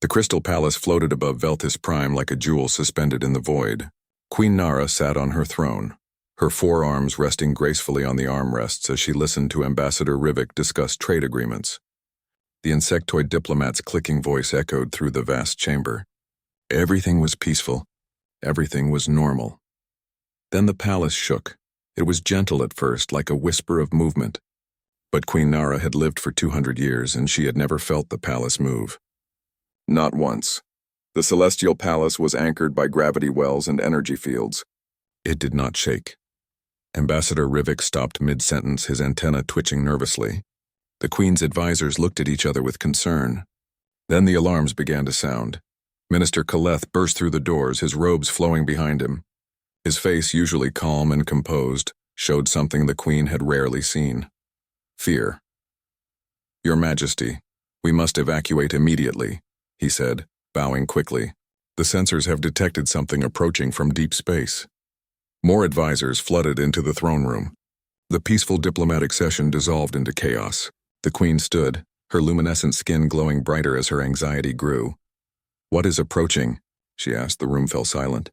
The crystal palace floated above Veltis Prime like a jewel suspended in the void. Queen Nara sat on her throne, her forearms resting gracefully on the armrests as she listened to Ambassador Rivik discuss trade agreements. The insectoid diplomat's clicking voice echoed through the vast chamber. Everything was peaceful. Everything was normal. Then the palace shook. It was gentle at first, like a whisper of movement. But Queen Nara had lived for 200 years, and she had never felt the palace move. Not once. The celestial palace was anchored by gravity wells and energy fields. It did not shake. Ambassador Rivik stopped mid-sentence, his antenna twitching nervously. The Queen's advisors looked at each other with concern. Then the alarms began to sound. Minister Kaleth burst through the doors, his robes flowing behind him. His face, usually calm and composed, showed something the Queen had rarely seen. Fear. "Your Majesty, we must evacuate immediately," he said, bowing quickly. "The sensors have detected something approaching from deep space." More advisors flooded into the throne room. The peaceful diplomatic session dissolved into chaos. The Queen stood, her luminescent skin glowing brighter as her anxiety grew. "What is approaching?" she asked. The room fell silent.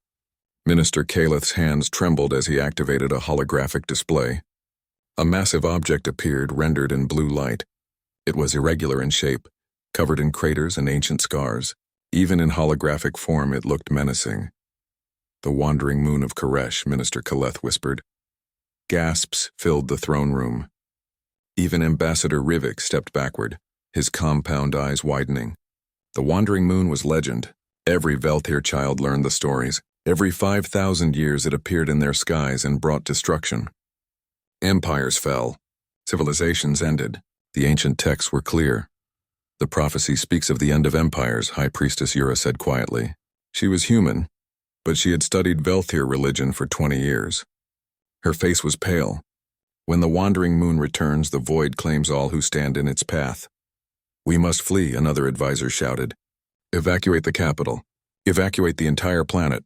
Minister Kaleth's hands trembled as he activated a holographic display. A massive object appeared, rendered in blue light. It was irregular in shape, covered in craters and ancient scars. Even in holographic form, it looked menacing. "The wandering moon of Koresh," Minister Kaleth whispered. Gasps filled the throne room. Even Ambassador Rivik stepped backward, his compound eyes widening. The wandering moon was legend. Every Velthir child learned the stories. Every 5,000 years it appeared in their skies and brought destruction. Empires fell. Civilizations ended. The ancient texts were clear. "The prophecy speaks of the end of empires," High Priestess Yura said quietly. She was human, but she had studied Velthir religion for 20 years. Her face was pale. "When the wandering moon returns, the void claims all who stand in its path." "We must flee," another advisor shouted. "Evacuate the capital. Evacuate the entire planet."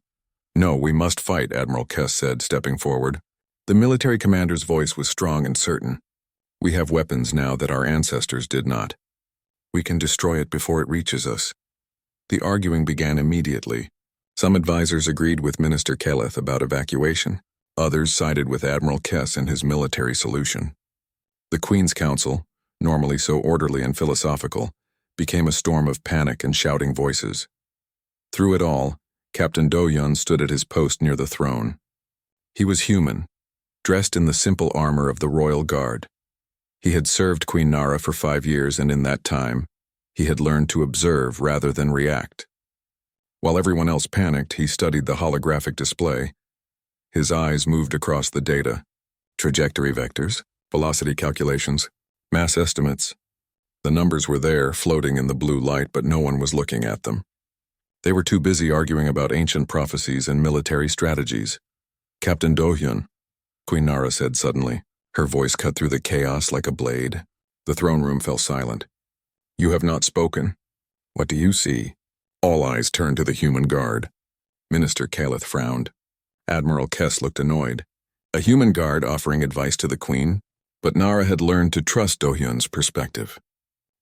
"No, we must fight," Admiral Kess said, stepping forward. The military commander's voice was strong and certain. "We have weapons now that our ancestors did not. We can destroy it before it reaches us." The arguing began immediately. Some advisors agreed with Minister Kaleth about evacuation. Others sided with Admiral Kess and his military solution. The Queen's Council, normally so orderly and philosophical, became a storm of panic and shouting voices. Through it all, Captain Do-Yun stood at his post near the throne. He was human, dressed in the simple armor of the Royal Guard. He had served Queen Nara for 5 years, and in that time, he had learned to observe rather than react. While everyone else panicked, he studied the holographic display. His eyes moved across the data. Trajectory vectors, velocity calculations, mass estimates. The numbers were there, floating in the blue light, but no one was looking at them. They were too busy arguing about ancient prophecies and military strategies. "Captain Do-Hyun," Queen Nara said suddenly. Her voice cut through the chaos like a blade. The throne room fell silent. "You have not spoken. What do you see?" All eyes turned to the human guard. Minister Kaleth frowned. Admiral Kess looked annoyed. A human guard offering advice to the Queen? But Nara had learned to trust Do-Hyun's perspective.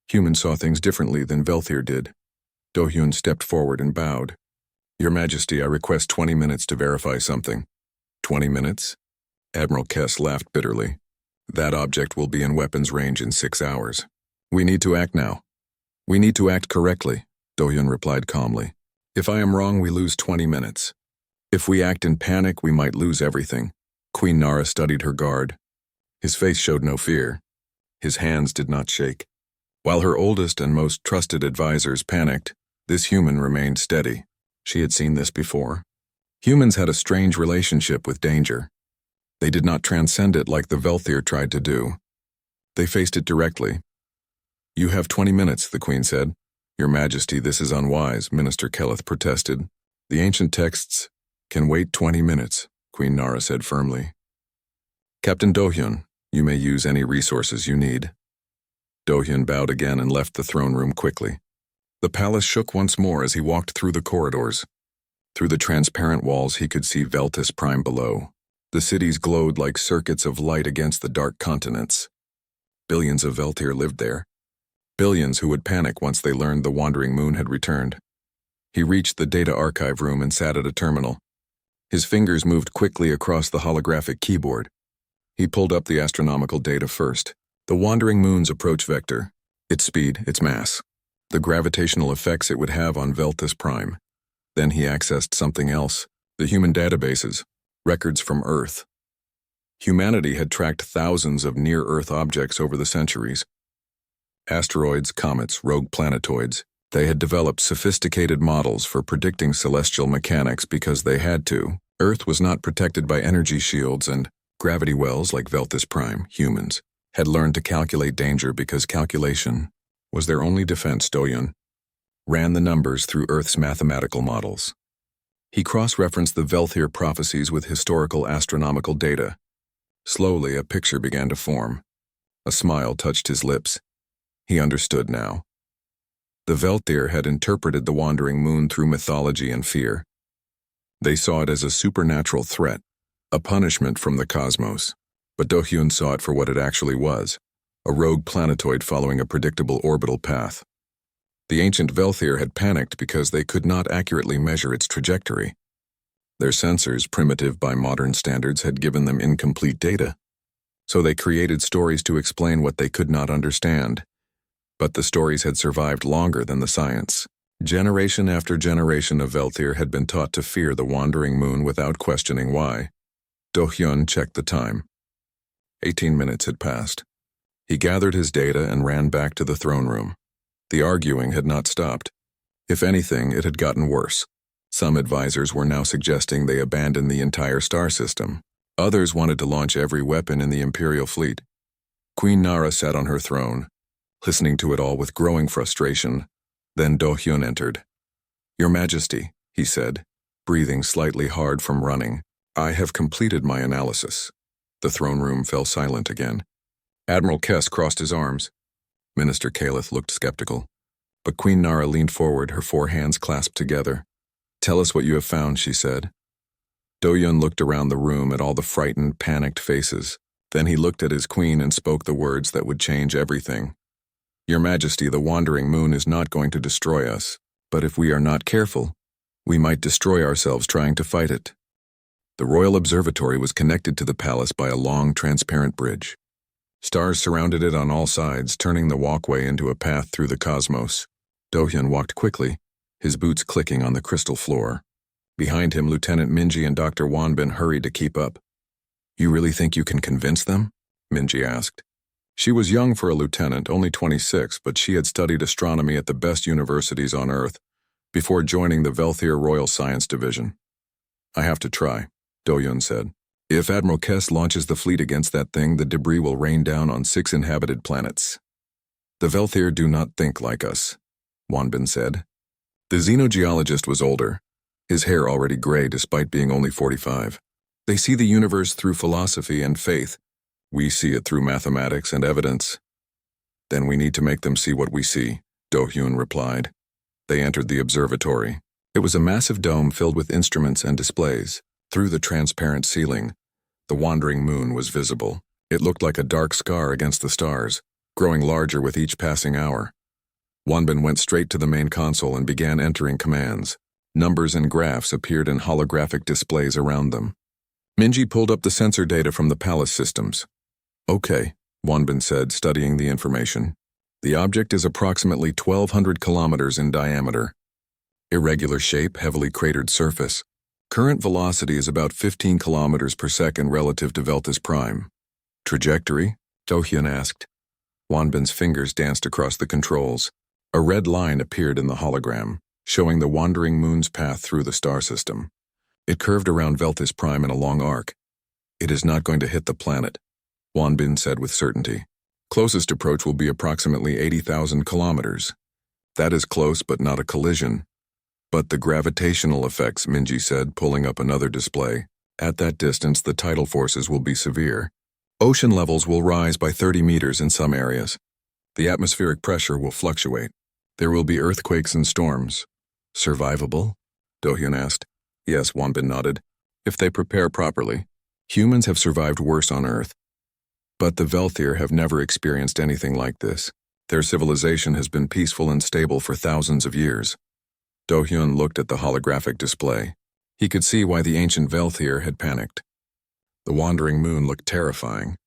Humans saw things differently than Velthir did. Do-Hyun stepped forward and bowed. "Your Majesty, I request 20 minutes to verify something." 20 minutes? Admiral Kess laughed bitterly. "That object will be in weapons range in 6 hours. We need to act now." "We need to act correctly," Do-Hyun replied calmly. "If I am wrong, we lose 20 minutes. If we act in panic, we might lose everything." Queen Nara studied her guard. His face showed no fear. His hands did not shake. While her oldest and most trusted advisors panicked, this human remained steady. She had seen this before. Humans had a strange relationship with danger. They did not transcend it like the Velthir tried to do. They faced it directly. "You have 20 minutes, the Queen said. "Your Majesty, this is unwise," Minister Kaleth protested. "The ancient texts can wait 20 minutes, Queen Nara said firmly. "Captain Do-Hyun, you may use any resources you need." Do-Hyun bowed again and left the throne room quickly. The palace shook once more as he walked through the corridors. Through the transparent walls he could see Veltis Prime below. The cities glowed like circuits of light against the dark continents. Billions of Veltir lived there. Billions who would panic once they learned the wandering moon had returned. He reached the data archive room and sat at a terminal. His fingers moved quickly across the holographic keyboard. He pulled up the astronomical data first. The wandering moon's approach vector, its speed, its mass, the gravitational effects it would have on Veltis Prime. Then he accessed something else, the human databases, records from Earth. Humanity had tracked thousands of near-Earth objects over the centuries. Asteroids, comets, rogue planetoids. They had developed sophisticated models for predicting celestial mechanics because they had to. Earth was not protected by energy shields, and gravity wells like Veltis Prime, humans, had learned to calculate danger because calculation was their only defense. Doyun ran the numbers through Earth's mathematical models. He cross-referenced the Velthir prophecies with historical astronomical data. Slowly, a picture began to form. A smile touched his lips. He understood now. The Velthir had interpreted the wandering moon through mythology and fear. They saw it as a supernatural threat, a punishment from the cosmos. But Do-hyun saw it for what it actually was, a rogue planetoid following a predictable orbital path. The ancient Velthir had panicked because they could not accurately measure its trajectory. Their sensors, primitive by modern standards, had given them incomplete data. So they created stories to explain what they could not understand. But the stories had survived longer than the science. Generation after generation of Velthir had been taught to fear the wandering moon without questioning why. Do-hyun checked the time. 18 minutes had passed. He gathered his data and ran back to the throne room. The arguing had not stopped. If anything, it had gotten worse. Some advisors were now suggesting they abandon the entire star system. Others wanted to launch every weapon in the Imperial fleet. Queen Nara sat on her throne, listening to it all with growing frustration. Then Do-hyun entered. "Your Majesty," he said, breathing slightly hard from running, "I have completed my analysis." The throne room fell silent again. Admiral Kess crossed his arms. Minister Kalith looked skeptical. But Queen Nara leaned forward, her four hands clasped together. "Tell us what you have found," she said. Do-hyun looked around the room at all the frightened, panicked faces. Then he looked at his queen and spoke the words that would change everything. "Your Majesty, the wandering moon is not going to destroy us, but if we are not careful, we might destroy ourselves trying to fight it." The royal observatory was connected to the palace by a long, transparent bridge. Stars surrounded it on all sides, turning the walkway into a path through the cosmos. Do-hyun walked quickly, his boots clicking on the crystal floor. Behind him, Lieutenant Minji and Dr. Wanbin hurried to keep up. "You really think you can convince them?" Minji asked. She was young for a lieutenant, only 26, but she had studied astronomy at the best universities on Earth before joining the Velthir Royal Science Division. "I have to try," Do-hyun said. "If Admiral Kess launches the fleet against that thing, the debris will rain down on 6 inhabited planets." "The Velthir do not think like us," Wanbin said. The xenogeologist was older, his hair already gray despite being only 45. "They see the universe through philosophy and faith. We see it through mathematics and evidence." "Then we need to make them see what we see," Do-hyun replied. They entered the observatory. It was a massive dome filled with instruments and displays. Through the transparent ceiling, the wandering moon was visible. It looked like a dark scar against the stars, growing larger with each passing hour. Wanbin went straight to the main console and began entering commands. Numbers and graphs appeared in holographic displays around them. Minji pulled up the sensor data from the palace systems. "Okay," Wanbin said, studying the information. "The object is approximately 1,200 kilometers in diameter. Irregular shape, heavily cratered surface. Current velocity is about 15 kilometers per second relative to Veltis Prime." "Trajectory?" Do-hyun asked. Wanbin's fingers danced across the controls. A red line appeared in the hologram, showing the wandering moon's path through the star system. It curved around Veltis Prime in a long arc. "It is not going to hit the planet," Wanbin said with certainty. "Closest approach will be approximately 80,000 kilometers. That is close, but not a collision." "But the gravitational effects," Minji said, pulling up another display. "At that distance, the tidal forces will be severe. Ocean levels will rise by 30 meters in some areas. The atmospheric pressure will fluctuate. There will be earthquakes and storms." "Survivable?" Do-hyun asked. "Yes," Wanbin nodded. "If they prepare properly. Humans have survived worse on Earth. But the Velthir have never experienced anything like this. Their civilization has been peaceful and stable for thousands of years. Do-hyun looked at the holographic display. He could see why the ancient Velthier had panicked. The wandering moon looked terrifying.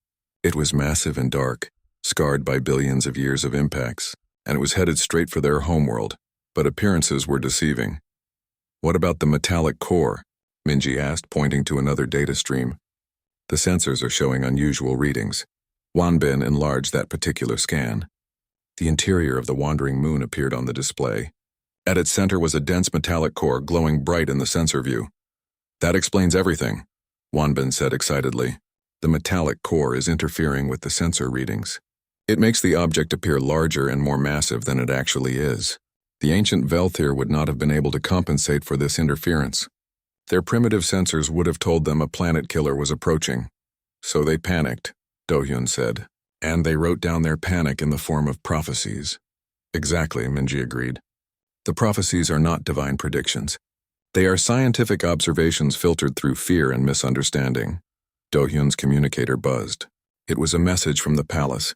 It was massive and dark, scarred by billions of years of impacts, and it was headed straight for their homeworld, but appearances were deceiving. What about the metallic core? Minji asked, pointing to another data stream. The sensors are showing unusual readings. Wanbin enlarged that particular scan. The interior of the wandering moon appeared on the display. At its center was a dense metallic core glowing bright in the sensor view. That explains everything, Wanbin said excitedly. The metallic core is interfering with the sensor readings. It makes the object appear larger and more massive than it actually is. The ancient Velthier would not have been able to compensate for this interference. Their primitive sensors would have told them a planet killer was approaching. So they panicked, Do-hyun said. And they wrote down their panic in the form of prophecies. Exactly, Minji agreed. The prophecies are not divine predictions. They are scientific observations filtered through fear and misunderstanding. Do-hyun's communicator buzzed. It was a message from the palace.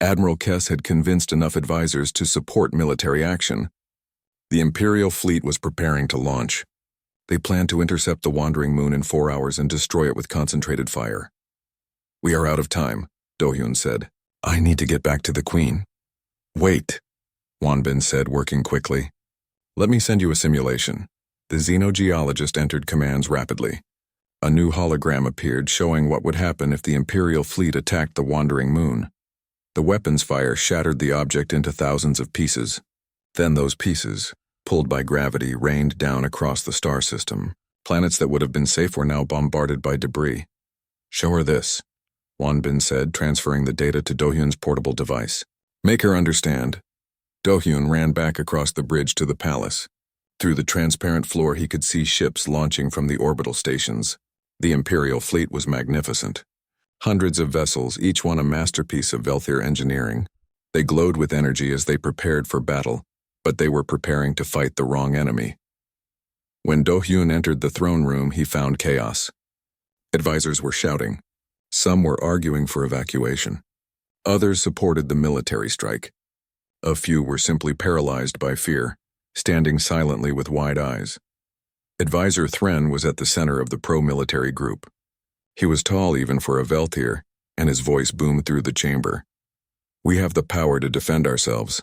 Admiral Kess had convinced enough advisors to support military action. The Imperial fleet was preparing to launch. They planned to intercept the wandering moon in 4 hours and destroy it with concentrated fire. We are out of time, Do-hyun said. I need to get back to the Queen. Wait, Wanbin said, working quickly. Let me send you a simulation. The xenogeologist entered commands rapidly. A new hologram appeared showing what would happen if the Imperial fleet attacked the wandering moon. The weapons fire shattered the object into thousands of pieces. Then those pieces, pulled by gravity, rained down across the star system. Planets that would have been safe were now bombarded by debris. Show her this, Wanbin said, transferring the data to Do-hyun's portable device. Make her understand. Do-hyun ran back across the bridge to the palace. Through the transparent floor he could see ships launching from the orbital stations. The Imperial fleet was magnificent. Hundreds of vessels, each one a masterpiece of Velthier engineering. They glowed with energy as they prepared for battle, but they were preparing to fight the wrong enemy. When Do-hyun entered the throne room, he found chaos. Advisors were shouting. Some were arguing for evacuation. Others supported the military strike. A few were simply paralyzed by fear, standing silently with wide eyes. Advisor Thren was at the center of the pro-military group. He was tall even for a Velthier, and his voice boomed through the chamber. We have the power to defend ourselves,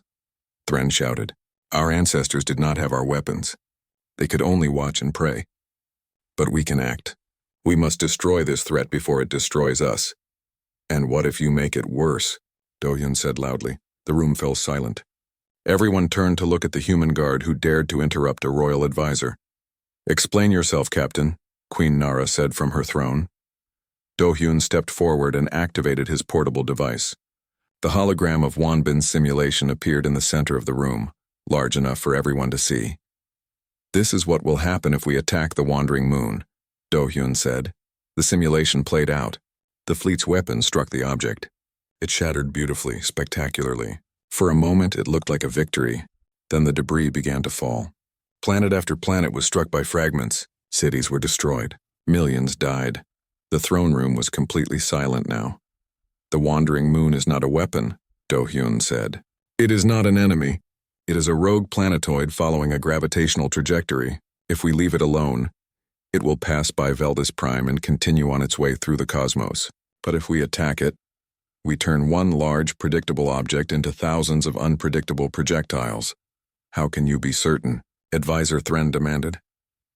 Thren shouted. Our ancestors did not have our weapons. They could only watch and pray. But we can act. We must destroy this threat before it destroys us. And what if you make it worse? Do-hyun said loudly. The room fell silent. Everyone turned to look at the human guard who dared to interrupt a royal advisor. Explain yourself, Captain, Queen Nara said from her throne. Do-hyun stepped forward and activated his portable device. The hologram of Wanbin's simulation appeared in the center of the room, large enough for everyone to see. This is what will happen if we attack the wandering moon, Do-hyun said. The simulation played out. The fleet's weapons struck the object. It shattered beautifully, spectacularly. For a moment it looked like a victory. Then the debris began to fall. Planet after planet was struck by fragments. Cities were destroyed. Millions died. The throne room was completely silent now. The wandering moon is not a weapon, Do-hyun said. It is not an enemy. It is a rogue planetoid following a gravitational trajectory. If we leave it alone, it will pass by Veldis Prime and continue on its way through the cosmos. But if we attack it, we turn one large, predictable object into thousands of unpredictable projectiles. How can you be certain? Advisor Thren demanded.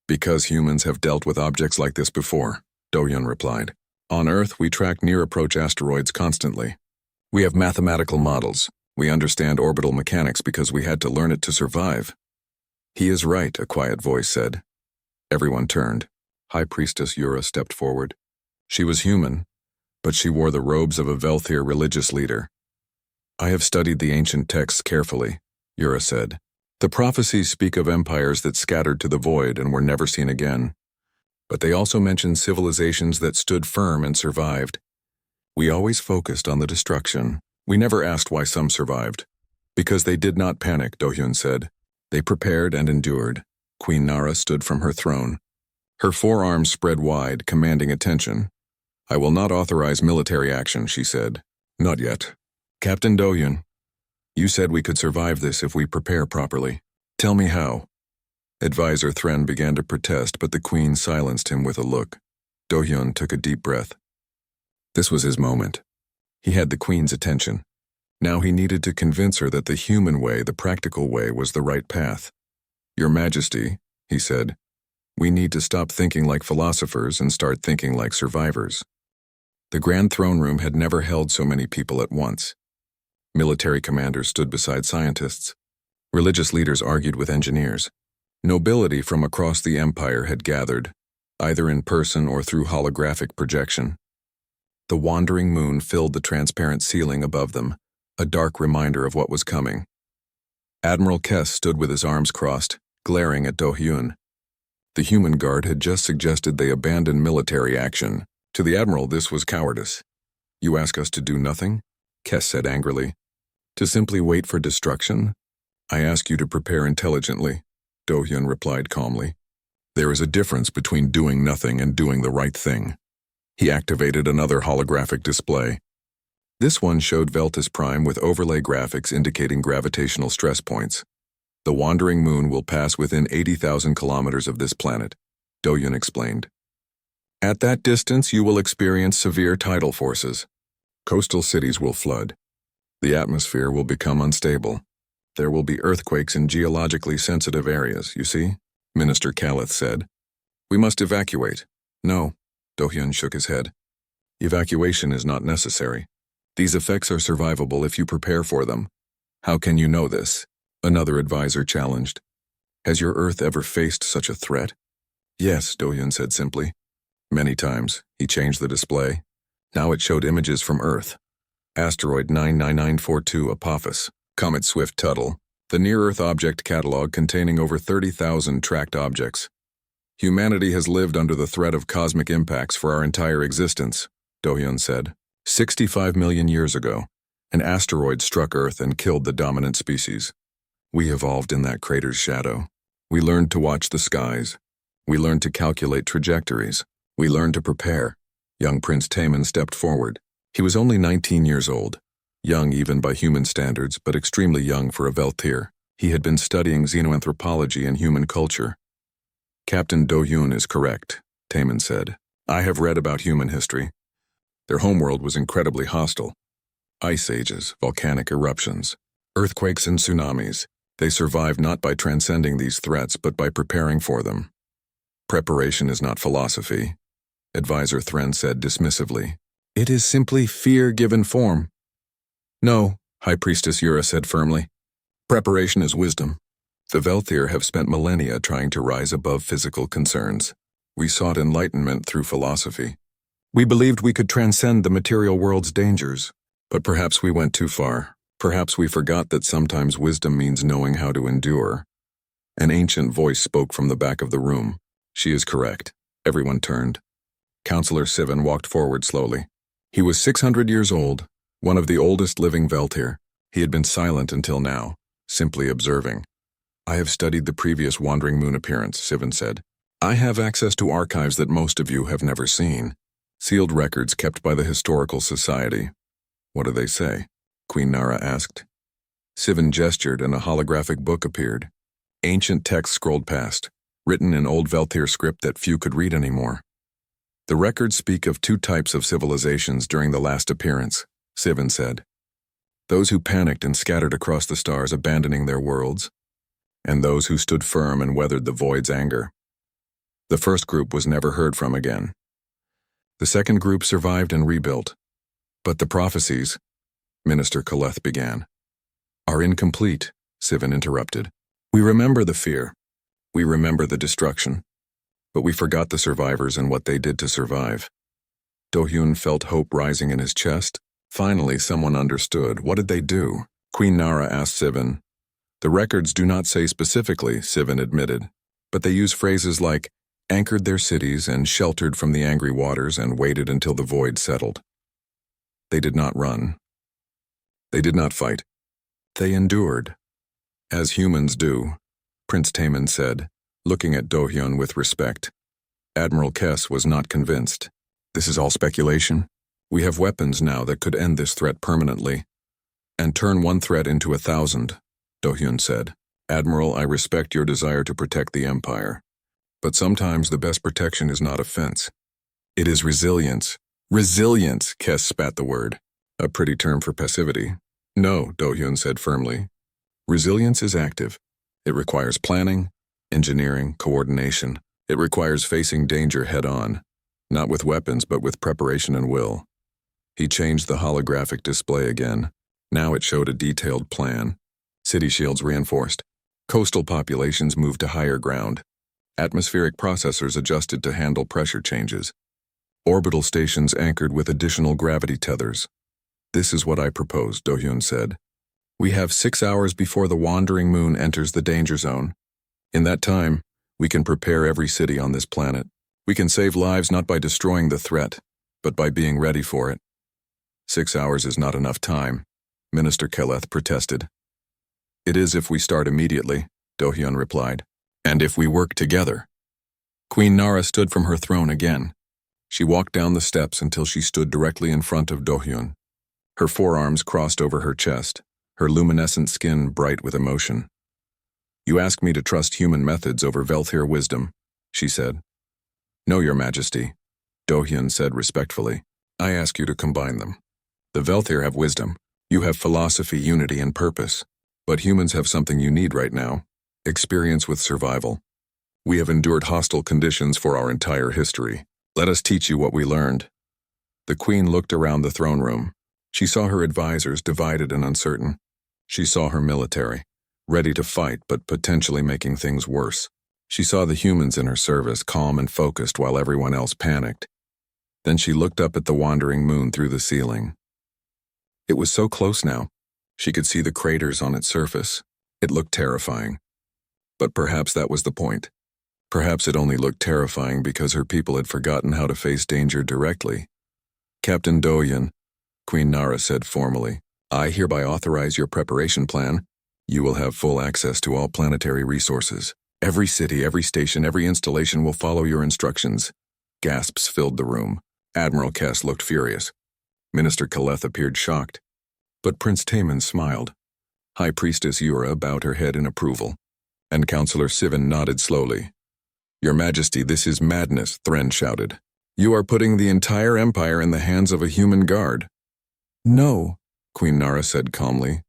Because humans have dealt with objects like this before, Do-hyun replied. On Earth, we track near-approach asteroids constantly. We have mathematical models. We understand orbital mechanics because we had to learn it to survive. He is right, a quiet voice said. Everyone turned. High Priestess Yura stepped forward. She was human, but she wore the robes of a Velthier religious leader. I have studied the ancient texts carefully, Yura said. The prophecies speak of empires that scattered to the void and were never seen again. But they also mention civilizations that stood firm and survived. We always focused on the destruction. We never asked why some survived. Because they did not panic, Do-hyun said. They prepared and endured. Queen Nara stood from her throne. Her forearms spread wide, commanding attention. I will not authorize military action, she said. Not yet. Captain Do-hyun. You said we could survive this if we prepare properly. Tell me how. Advisor Thren began to protest, but the Queen silenced him with a look. Do-hyun took a deep breath. This was his moment. He had the Queen's attention. Now he needed to convince her that the human way, the practical way, was the right path. Your Majesty, he said, we need to stop thinking like philosophers and start thinking like survivors. The Grand Throne Room had never held so many people at once. Military commanders stood beside scientists. Religious leaders argued with engineers. Nobility from across the empire had gathered, either in person or through holographic projection. The wandering moon filled the transparent ceiling above them, a dark reminder of what was coming. Admiral Kess stood with his arms crossed, glaring at Do-hyun. The human guard had just suggested they abandon military action. To the Admiral, this was cowardice. You ask us to do nothing? Kess said angrily. To simply wait for destruction? I ask you to prepare intelligently, Do-hyun replied calmly. There is a difference between doing nothing and doing the right thing. He activated another holographic display. This one showed Veltis Prime with overlay graphics indicating gravitational stress points. The wandering moon will pass within 80,000 kilometers of this planet, Do-hyun explained. At that distance, you will experience severe tidal forces. Coastal cities will flood. The atmosphere will become unstable. There will be earthquakes in geologically sensitive areas, you see? Minister Kalleth said. We must evacuate. No, Do-hyun shook his head. Evacuation is not necessary. These effects are survivable if you prepare for them. How can you know this? Another advisor challenged. Has your Earth ever faced such a threat? Yes, Do-hyun said simply. Many times. He changed the display. Now it showed images from Earth. Asteroid 99942 Apophis, Comet Swift-Tuttle, the near-Earth object catalog containing over 30,000 tracked objects. Humanity has lived under the threat of cosmic impacts for our entire existence, Do-hyun said. 65 million years ago, an asteroid struck Earth and killed the dominant species. We evolved in that crater's shadow. We learned to watch the skies. We learned to calculate trajectories. We learned to prepare. Young Prince Taemin stepped forward. He was only 19 years old, young even by human standards, but extremely young for a Veltir. He had been studying xenoanthropology and human culture. Captain Do-hyun is correct, Taemin said. I have read about human history. Their homeworld was incredibly hostile. Ice ages, volcanic eruptions, earthquakes and tsunamis. They survived not by transcending these threats, but by preparing for them. Preparation is not philosophy, Advisor Thren said dismissively. It is simply fear given form. No, High Priestess Yura said firmly. Preparation is wisdom. The Veltir have spent millennia trying to rise above physical concerns. We sought enlightenment through philosophy. We believed we could transcend the material world's dangers, but perhaps we went too far. Perhaps we forgot that sometimes wisdom means knowing how to endure. An ancient voice spoke from the back of the room. She is correct. Everyone turned. Counselor Sivan walked forward slowly. He was 600 years old, one of the oldest living Veltir. He had been silent until now, simply observing. I have studied the previous wandering moon appearance, Sivan said. I have access to archives that most of you have never seen. Sealed records kept by the Historical Society. What do they say? Queen Nara asked. Sivan gestured and a holographic book appeared. Ancient text scrolled past, written in old Veltir script that few could read anymore. The records speak of two types of civilizations during the last appearance, Sivan said. Those who panicked and scattered across the stars, abandoning their worlds, and those who stood firm and weathered the void's anger. The first group was never heard from again. The second group survived and rebuilt. But the prophecies, Minister Kalleth began, are incomplete, Sivan interrupted. We remember the fear. We remember the destruction. But we forgot the survivors and what they did to survive. Do-hyun felt hope rising in his chest. Finally, someone understood. What did they do? Queen Nara asked Sivan. The records do not say specifically, Sivan admitted, but they use phrases like anchored their cities and sheltered from the angry waters and waited until the void settled. They did not run. They did not fight. They endured. As humans do, Prince Taemin said, looking at Do-hyun with respect. Admiral Kess was not convinced. This is all speculation. We have weapons now that could end this threat permanently. And turn one threat into 1,000, Do-hyun said. Admiral, I respect your desire to protect the Empire. But sometimes the best protection is not offense. It is resilience. Resilience, Kes spat the word. A pretty term for passivity. No, Do-hyun said firmly. Resilience is active. It requires planning, engineering, coordination. It requires facing danger head-on, not with weapons but with preparation and will. He changed the holographic display again. Now it showed a detailed plan. City shields reinforced. Coastal populations moved to higher ground. Atmospheric processors adjusted to handle pressure changes. Orbital stations anchored with additional gravity tethers. This is what I propose, Do-hyun said. We have 6 hours before the wandering moon enters the danger zone. In that time, we can prepare every city on this planet. We can save lives not by destroying the threat, but by being ready for it. 6 hours is not enough time, Minister Keleth protested. It is if we start immediately, Do-hyun replied. And if we work together. Queen Nara stood from her throne again. She walked down the steps until she stood directly in front of Do-hyun. Her forearms crossed over her chest, her luminescent skin bright with emotion. You ask me to trust human methods over Velthir wisdom, she said. No, Your Majesty, Do-hyun said respectfully. I ask you to combine them. The Velthir have wisdom. You have philosophy, unity, and purpose. But humans have something you need right now. Experience with survival. We have endured hostile conditions for our entire history. Let us teach you what we learned. The queen looked around the throne room. She saw her advisors divided and uncertain. She saw her military, ready to fight but potentially making things worse. She saw the humans in her service calm and focused while everyone else panicked. Then she looked up at the wandering moon through the ceiling. It was so close now. She could see the craters on its surface. It looked terrifying. But perhaps that was the point. Perhaps it only looked terrifying because her people had forgotten how to face danger directly. Captain Do-hyun, Queen Nara said formally, I hereby authorize your preparation plan. You will have full access to all planetary resources. Every city, every station, every installation will follow your instructions. Gasps filled the room. Admiral Kes looked furious. Minister Keleth appeared shocked. But Prince Taemin smiled. High Priestess Yura bowed her head in approval. And Counselor Sivan nodded slowly. Your Majesty, this is madness, Thren shouted. You are putting the entire empire in the hands of a human guard. No, Queen Nara said calmly.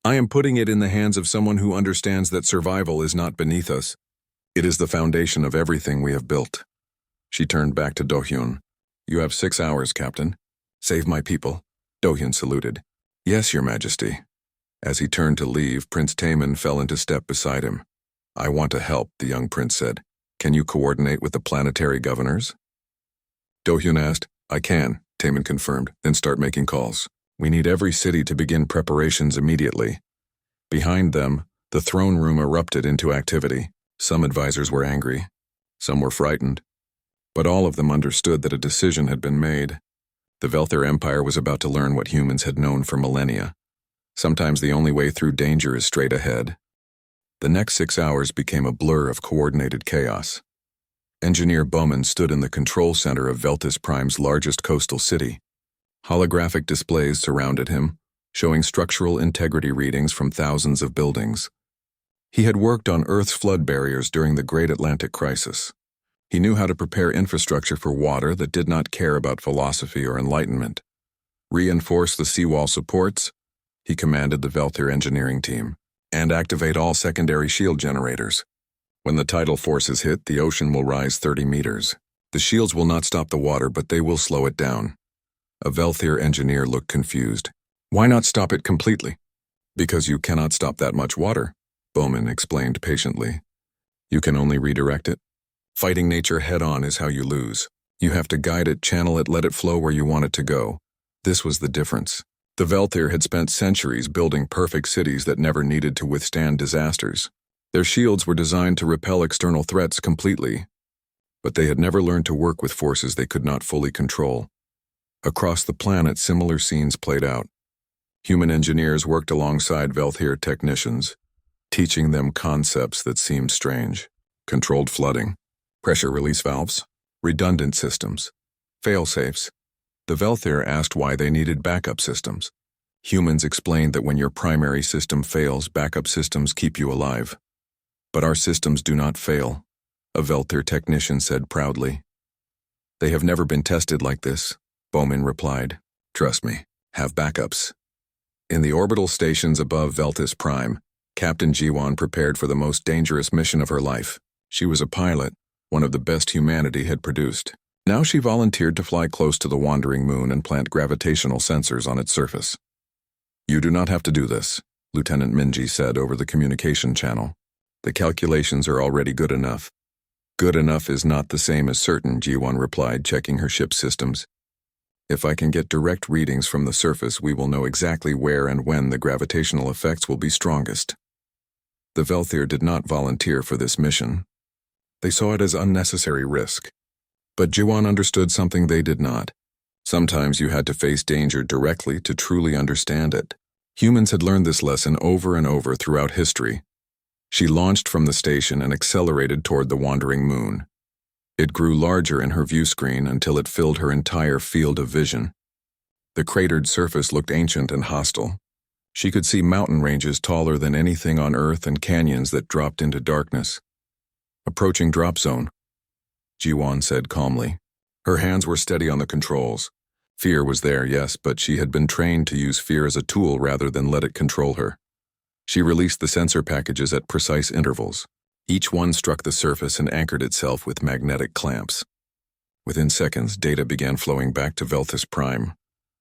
I am putting it in the hands of someone who understands that survival is not beneath us. It is the foundation of everything we have built. She turned back to Do-hyun. You have 6 hours, Captain. Save my people. Do-hyun saluted. Yes, Your Majesty. As he turned to leave, Prince Taemin fell into step beside him. I want to help, the young prince said. Can you coordinate with the planetary governors? Do-hyun asked. I can, Taemin confirmed, then start making calls. We need every city to begin preparations immediately. Behind them, the throne room erupted into activity. Some advisors were angry. Some were frightened. But all of them understood that a decision had been made. The Velthir Empire was about to learn what humans had known for millennia. Sometimes the only way through danger is straight ahead. The next 6 hours became a blur of coordinated chaos. Engineer Bowman stood in the control center of Veltis Prime's largest coastal city. Holographic displays surrounded him, showing structural integrity readings from thousands of buildings. He had worked on Earth's flood barriers during the Great Atlantic Crisis. He knew how to prepare infrastructure for water that did not care about philosophy or enlightenment. Reinforce the seawall supports, he commanded the Velthir engineering team, and activate all secondary shield generators. When the tidal forces hit, the ocean will rise 30 meters. The shields will not stop the water, but they will slow it down. A Velthir engineer looked confused. Why not stop it completely? Because you cannot stop that much water, Bowman explained patiently. You can only redirect it. Fighting nature head-on is how you lose. You have to guide it, channel it, let it flow where you want it to go. This was the difference. The Velthir had spent centuries building perfect cities that never needed to withstand disasters. Their shields were designed to repel external threats completely, but they had never learned to work with forces they could not fully control. Across the planet, similar scenes played out. Human engineers worked alongside Velthir technicians, teaching them concepts that seemed strange. Controlled flooding, pressure release valves, redundant systems, fail-safes. The Velthir asked why they needed backup systems. Humans explained that when your primary system fails, backup systems keep you alive. But our systems do not fail, a Velthir technician said proudly. They have never been tested like this, Bowman replied. Trust me, have backups. In the orbital stations above Veltis Prime, Captain Jiwan prepared for the most dangerous mission of her life. She was a pilot, one of the best humanity had produced. Now she volunteered to fly close to the wandering moon and plant gravitational sensors on its surface. You do not have to do this, Lieutenant Minji said over the communication channel. The calculations are already good enough. Good enough is not the same as certain, Jiwan replied, checking her ship's systems. If I can get direct readings from the surface, we will know exactly where and when the gravitational effects will be strongest. The Velthir did not volunteer for this mission. They saw it as unnecessary risk. But Jiwan understood something they did not. Sometimes you had to face danger directly to truly understand it. Humans had learned this lesson over and over throughout history. She launched from the station and accelerated toward the wandering moon. It grew larger in her view screen until it filled her entire field of vision. The cratered surface looked ancient and hostile. She could see mountain ranges taller than anything on Earth and canyons that dropped into darkness. Approaching drop zone, Jiwan said calmly. Her hands were steady on the controls. Fear was there, yes, but she had been trained to use fear as a tool rather than let it control her. She released the sensor packages at precise intervals. Each one struck the surface and anchored itself with magnetic clamps. Within seconds, data began flowing back to Velthis Prime.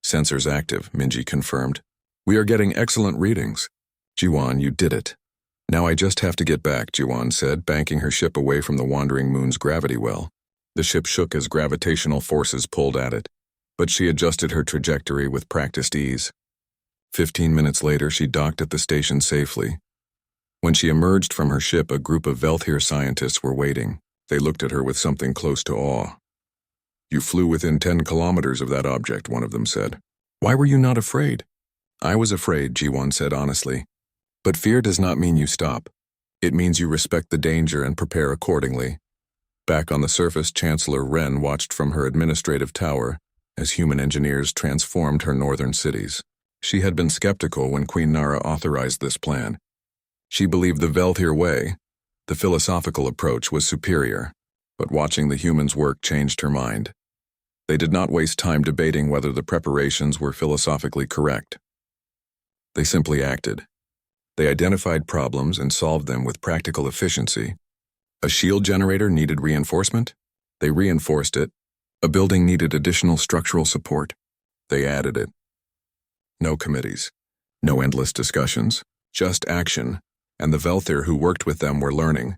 Sensors active, Minji confirmed. We are getting excellent readings. Jiwan, you did it. Now I just have to get back, Jiwan said, banking her ship away from the wandering moon's gravity well. The ship shook as gravitational forces pulled at it, but she adjusted her trajectory with practiced ease. 15 minutes later, she docked at the station safely. When she emerged from her ship, a group of Velthir scientists were waiting. They looked at her with something close to awe. You flew within 10 kilometers of that object, one of them said. Why were you not afraid? I was afraid, Jiwan said honestly. But fear does not mean you stop. It means you respect the danger and prepare accordingly. Back on the surface, Chancellor Ren watched from her administrative tower as human engineers transformed her northern cities. She had been skeptical when Queen Nara authorized this plan. She believed the Velthir way, the philosophical approach, was superior, but watching the humans work changed her mind. They did not waste time debating whether the preparations were philosophically correct. They simply acted. They identified problems and solved them with practical efficiency. A shield generator needed reinforcement? They reinforced it. A building needed additional structural support? They added it. No committees, no endless discussions, just action, and the Velthir who worked with them were learning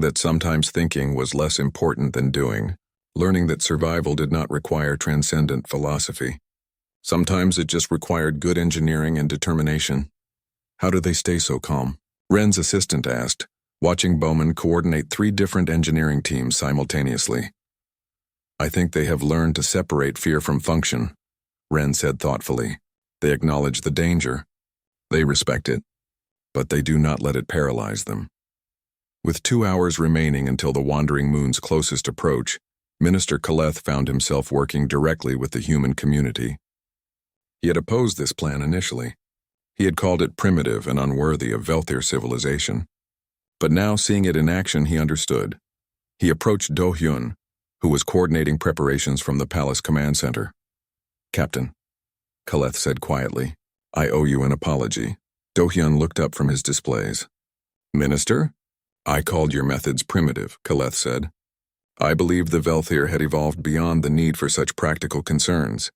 that sometimes thinking was less important than doing, learning that survival did not require transcendent philosophy. Sometimes it just required good engineering and determination. How do they stay so calm? Ren's assistant asked, watching Bowman coordinate 3 different engineering teams simultaneously. I think they have learned to separate fear from function, Ren said thoughtfully. They acknowledge the danger. They respect it, but they do not let it paralyze them. With 2 hours remaining until the wandering moon's closest approach, Minister Kaleth found himself working directly with the human community. He had opposed this plan initially. He had called it primitive and unworthy of Velthir civilization. But now, seeing it in action, he understood. He approached Do Hyun, who was coordinating preparations from the Palace Command Center. Captain, Kaleth said quietly, I owe you an apology. Do Hyun looked up from his displays. Minister? I called your methods primitive, Kaleth said. I believed the Velthir had evolved beyond the need for such practical concerns.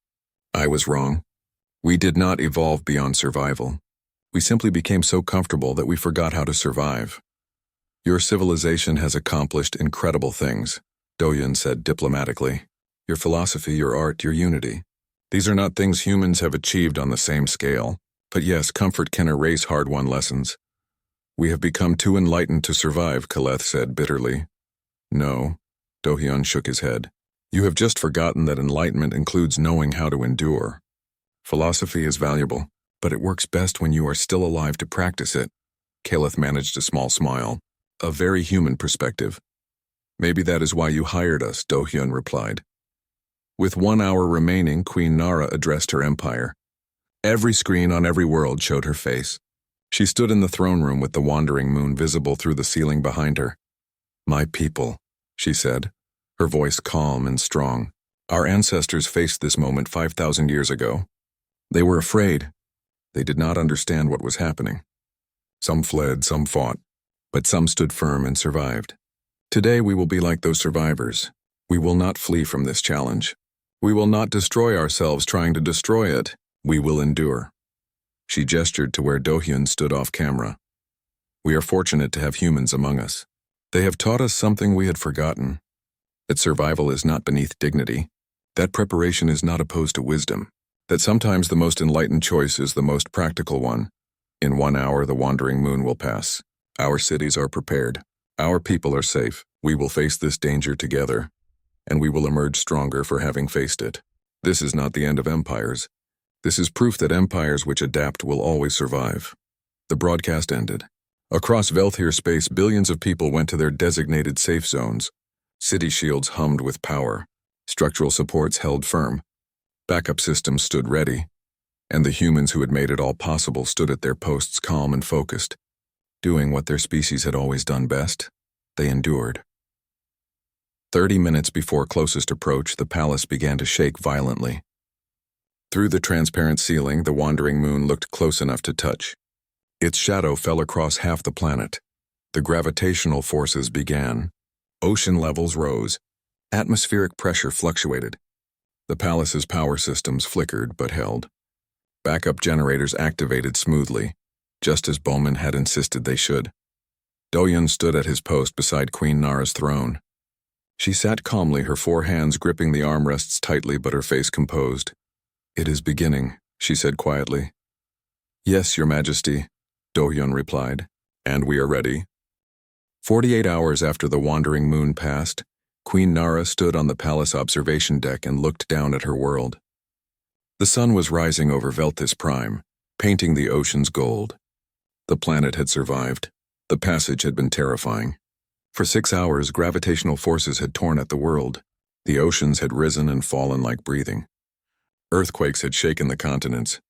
I was wrong. We did not evolve beyond survival. We simply became so comfortable that we forgot how to survive. Your civilization has accomplished incredible things, Do Hyun said diplomatically. Your philosophy, your art, your unity. These are not things humans have achieved on the same scale. But yes, comfort can erase hard-won lessons. We have become too enlightened to survive, Kaleth said bitterly. No, Do Hyun shook his head. You have just forgotten that enlightenment includes knowing how to endure. Philosophy is valuable, but it works best when you are still alive to practice it. Kaleth managed a small smile. A very human perspective. Maybe that is why you hired us, Do Hyun replied. With 1 hour remaining, Queen Nara addressed her empire. Every screen on every world showed her face. She stood in the throne room with the wandering moon visible through the ceiling behind her. "My people," she said, her voice calm and strong. "Our ancestors faced this moment 5,000 years ago. They were afraid. They did not understand what was happening. Some fled, some fought, but some stood firm and survived. Today we will be like those survivors. We will not flee from this challenge. We will not destroy ourselves trying to destroy it. We will endure." She gestured to where Do-hyun stood off camera. "We are fortunate to have humans among us. They have taught us something we had forgotten, that survival is not beneath dignity, that preparation is not opposed to wisdom, that sometimes the most enlightened choice is the most practical one. In 1 hour the wandering moon will pass. Our cities are prepared. Our people are safe. We will face this danger together, and we will emerge stronger for having faced it. This is not the end of empires. This is proof that empires which adapt will always survive." The broadcast ended. Across Velthir space, billions of people went to their designated safe zones. City shields hummed with power. Structural supports held firm. Backup systems stood ready. And the humans who had made it all possible stood at their posts calm and focused, doing what their species had always done best. They endured. 30 minutes before closest approach, the palace began to shake violently. Through the transparent ceiling, the wandering moon looked close enough to touch. Its shadow fell across half the planet. The gravitational forces began. Ocean levels rose. Atmospheric pressure fluctuated. The palace's power systems flickered but held. Backup generators activated smoothly, just as Bowman had insisted they should. Do-hyun stood at his post beside Queen Nara's throne. She sat calmly, her 4 hands gripping the armrests tightly but her face composed. "It is beginning," she said quietly. "Yes, Your Majesty," Do-hyun replied, "and we are ready." 48 hours after the wandering moon passed, Queen Nara stood on the palace observation deck and looked down at her world. The sun was rising over Veltis Prime, painting the oceans gold. The planet had survived. The passage had been terrifying. For 6 hours, gravitational forces had torn at the world. The oceans had risen and fallen like breathing. Earthquakes had shaken the continents.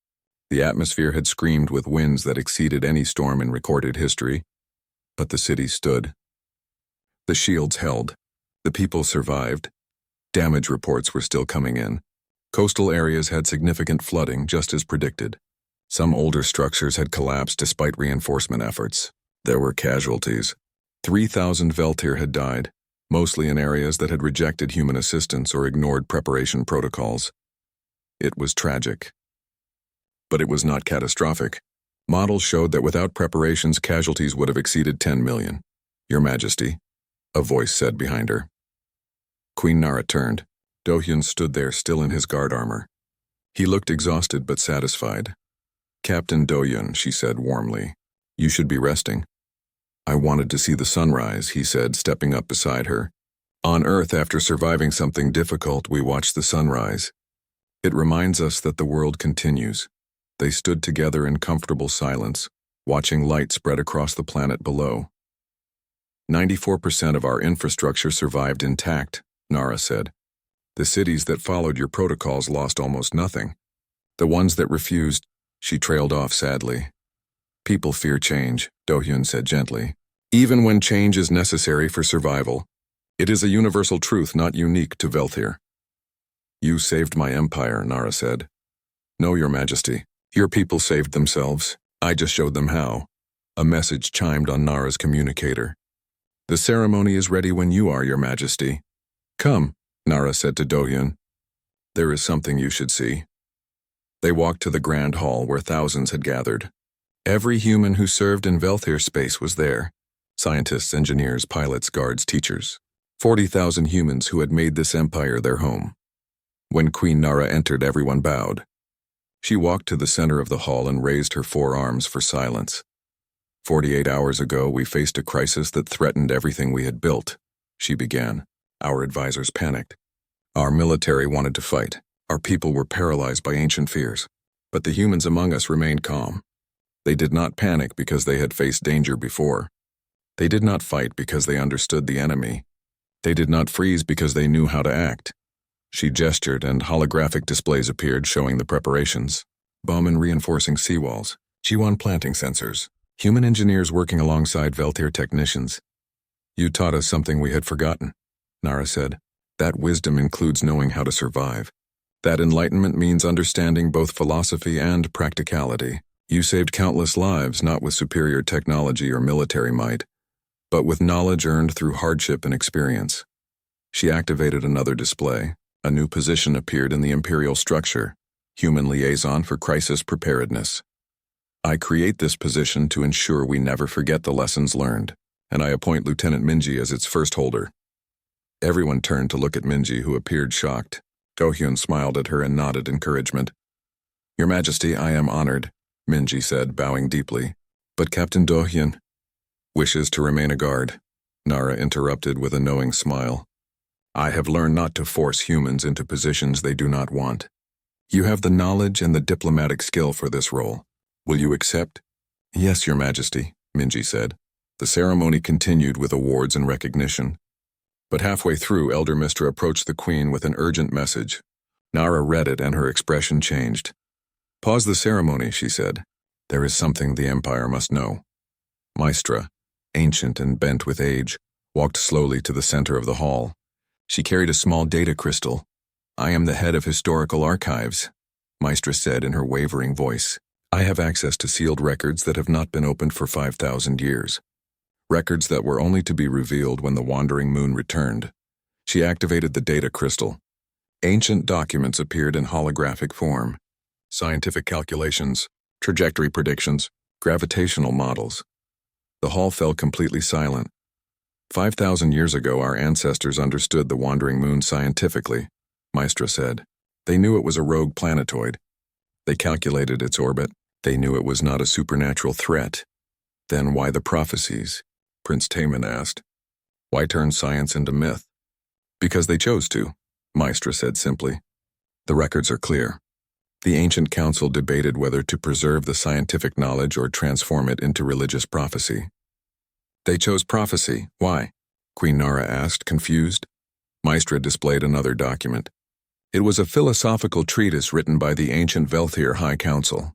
The atmosphere had screamed with winds that exceeded any storm in recorded history. But the city stood. The shields held. The people survived. Damage reports were still coming in. Coastal areas had significant flooding, just as predicted. Some older structures had collapsed despite reinforcement efforts. There were casualties. 3,000 Veltir had died, mostly in areas that had rejected human assistance or ignored preparation protocols. It was tragic. But it was not catastrophic. Models showed that without preparations, casualties would have exceeded 10 million. "Your Majesty," a voice said behind her. Queen Nara turned. Do-hyun stood there, still in his guard armor. He looked exhausted but satisfied. "Captain Do-hyun," she said warmly, "you should be resting." "I wanted to see the sunrise," he said, stepping up beside her. "On Earth, after surviving something difficult, we watch the sunrise. It reminds us that the world continues." They stood together in comfortable silence, watching light spread across the planet below. 94% of our infrastructure survived intact," Nara said. "The cities that followed your protocols lost almost nothing. The ones that refused," she trailed off sadly. "People fear change," Do-hyun said gently. "Even when change is necessary for survival. It is a universal truth not unique to Velthir." "You saved my empire," Nara said. "No, Your Majesty. Your people saved themselves. I just showed them how." A message chimed on Nara's communicator. "The ceremony is ready when you are, Your Majesty." "Come," Nara said to Do-hyun. "There is something you should see." They walked to the grand hall where thousands had gathered. Every human who served in Velthir space was there. Scientists, engineers, pilots, guards, teachers. 40,000 humans who had made this empire their home. When Queen Nara entered, everyone bowed. She walked to the center of the hall and raised her 4 arms for silence. 48 hours ago, we faced a crisis that threatened everything we had built," she began. "Our advisors panicked. Our military wanted to fight. Our people were paralyzed by ancient fears. But the humans among us remained calm. They did not panic because they had faced danger before. They did not fight because they understood the enemy. They did not freeze because they knew how to act." She gestured, and holographic displays appeared showing the preparations. Bauman reinforcing seawalls, G1 planting sensors, human engineers working alongside Veltir technicians. You taught us something we had forgotten, Nara said. That wisdom includes knowing how to survive. That enlightenment means understanding both philosophy and practicality. You saved countless lives not with superior technology or military might, but with knowledge earned through hardship and experience. She activated another display. A new position appeared in the Imperial structure, Human Liaison for Crisis Preparedness. I create this position to ensure we never forget the lessons learned, and I appoint Lieutenant Minji as its first holder. Everyone turned to look at Minji, who appeared shocked. Do-hyun smiled at her and nodded encouragement. Your Majesty, I am honored, Minji said, bowing deeply. But Captain Do-hyun wishes to remain a guard, Nara interrupted with a knowing smile. I have learned not to force humans into positions they do not want. You have the knowledge and the diplomatic skill for this role. Will you accept? Yes, Your Majesty, Minji said. The ceremony continued with awards and recognition. But halfway through, Elder Mistra approached the Queen with an urgent message. Nara read it and her expression changed. Pause the ceremony, she said. There is something the Empire must know. Maestra, ancient and bent with age, walked slowly to the center of the hall. She carried a small data crystal. I am the head of historical archives, Maestra said in her wavering voice. I have access to sealed records that have not been opened for 5,000 years. Records that were only to be revealed when the wandering moon returned. She activated the data crystal. Ancient documents appeared in holographic form. Scientific calculations, trajectory predictions, gravitational models. The hall fell completely silent. 5,000 years ago, our ancestors understood the wandering moon scientifically, Maestra said. They knew it was a rogue planetoid. They calculated its orbit. They knew it was not a supernatural threat. Then why the prophecies? Prince Taman asked. Why turn science into myth? Because they chose to, Maestra said simply. The records are clear. The ancient council debated whether to preserve the scientific knowledge or transform it into religious prophecy. They chose prophecy. Why? Queen Nara asked, confused. Maestra displayed another document. It was a philosophical treatise written by the ancient Veltir High Council.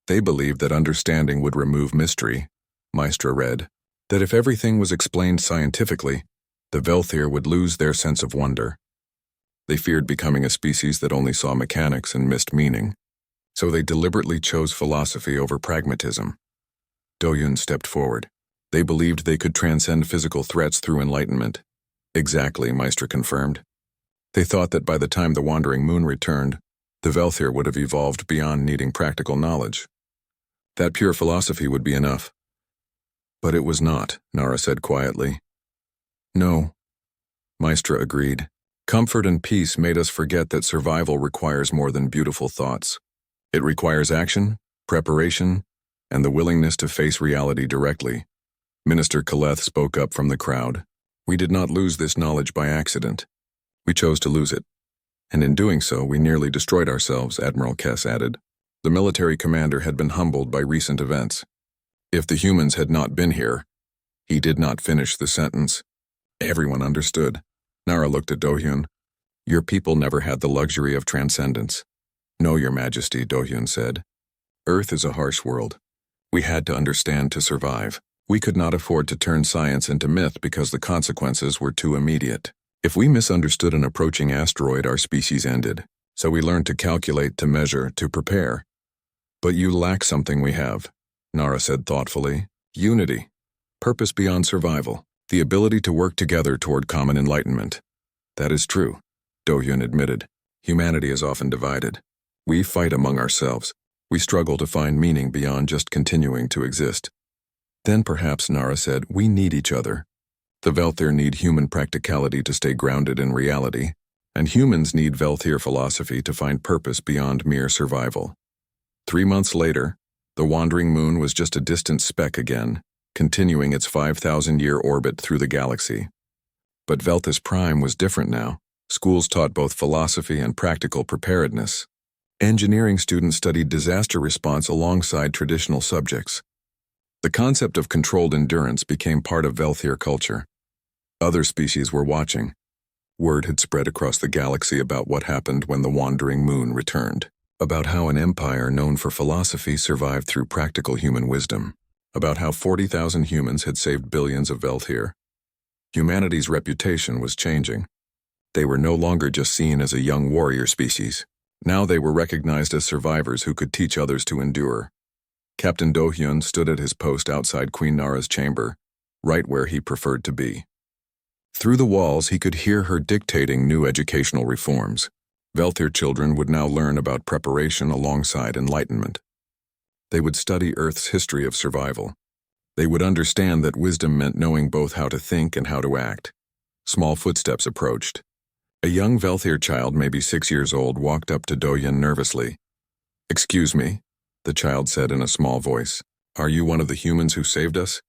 They believed that understanding would remove mystery, Maestra read, that if everything was explained scientifically, the Veltir would lose their sense of wonder. They feared becoming a species that only saw mechanics and missed meaning, so they deliberately chose philosophy over pragmatism. Do-hyun stepped forward. They believed they could transcend physical threats through enlightenment. Exactly, Maestra confirmed. They thought that by the time the wandering moon returned, the Veltir would have evolved beyond needing practical knowledge. That pure philosophy would be enough. But it was not, Nara said quietly. No, Maestra agreed. Comfort and peace made us forget that survival requires more than beautiful thoughts. It requires action, preparation, and the willingness to face reality directly. Minister Kaleth spoke up from the crowd. We did not lose this knowledge by accident. We chose to lose it. And in doing so, we nearly destroyed ourselves, Admiral Kess added. The military commander had been humbled by recent events. If the humans had not been here, he did not finish the sentence. Everyone understood. Nara looked at Do-hyun. Your people never had the luxury of transcendence. No, Your Majesty, Do-hyun said. Earth is a harsh world. We had to understand to survive. We could not afford to turn science into myth because the consequences were too immediate. If we misunderstood an approaching asteroid, our species ended. So we learned to calculate, to measure, to prepare. But you lack something we have, Nara said thoughtfully. Unity. Purpose beyond survival. The ability to work together toward common enlightenment. That is true, Do-hyun admitted. Humanity is often divided. We fight among ourselves. We struggle to find meaning beyond just continuing to exist. Then perhaps, Nara said, we need each other. The Veltir need human practicality to stay grounded in reality, and humans need Veltir philosophy to find purpose beyond mere survival. 3 months later, the wandering moon was just a distant speck again, continuing its 5,000-year orbit through the galaxy. But Veltis Prime was different now. Schools taught both philosophy and practical preparedness. Engineering students studied disaster response alongside traditional subjects. The concept of controlled endurance became part of Veltir culture. Other species were watching. Word had spread across the galaxy about what happened when the wandering moon returned. about how an empire known for philosophy survived through practical human wisdom, about how 40,000 humans had saved billions of Velthir. Humanity's reputation was changing. They were no longer just seen as a young warrior species. Now they were recognized as survivors who could teach others to endure. Captain Do-hyun stood at his post outside Queen Nara's chamber, right where he preferred to be. Through the walls, he could hear her dictating new educational reforms. Velthir children would now learn about preparation alongside enlightenment. They would study Earth's history of survival. They would understand that wisdom meant knowing both how to think and how to act. Small footsteps approached. A young Velthir child, maybe 6 years old, walked up to Do-hyun nervously. "Excuse me," the child said in a small voice. "Are you one of the humans who saved us?"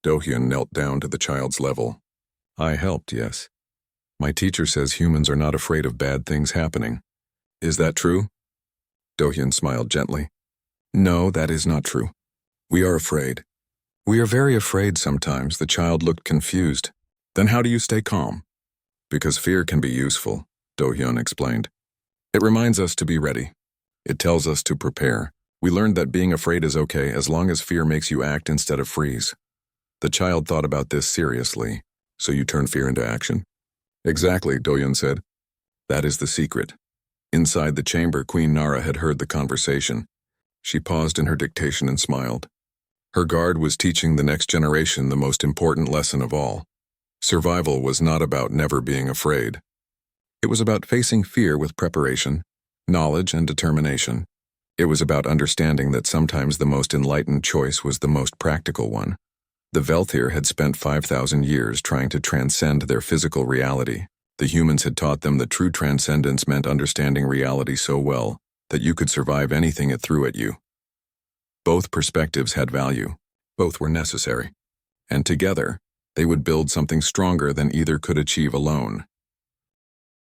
Do-hyun knelt down to the child's level. "I helped, yes. My teacher says humans are not afraid of bad things happening. Is that true?" Do-hyun smiled gently. "No, that is not true. We are afraid. We are very afraid sometimes." The child looked confused. "Then how do you stay calm?" "Because fear can be useful," Do-hyun explained. "It reminds us to be ready. It tells us to prepare. We learned that being afraid is okay as long as fear makes you act instead of freeze." The child thought about this seriously. "So you turn fear into action?" "Exactly," Do-hyun said. "That is the secret." Inside the chamber, Queen Nara had heard the conversation. She paused in her dictation and smiled. Her guard was teaching the next generation the most important lesson of all. Survival was not about never being afraid. It was about facing fear with preparation, knowledge, and determination. It was about understanding that sometimes the most enlightened choice was the most practical one. The Velthir had spent 5,000 years trying to transcend their physical reality. The humans had taught them that true transcendence meant understanding reality so well that you could survive anything it threw at you. Both perspectives had value. Both were necessary. And together, they would build something stronger than either could achieve alone.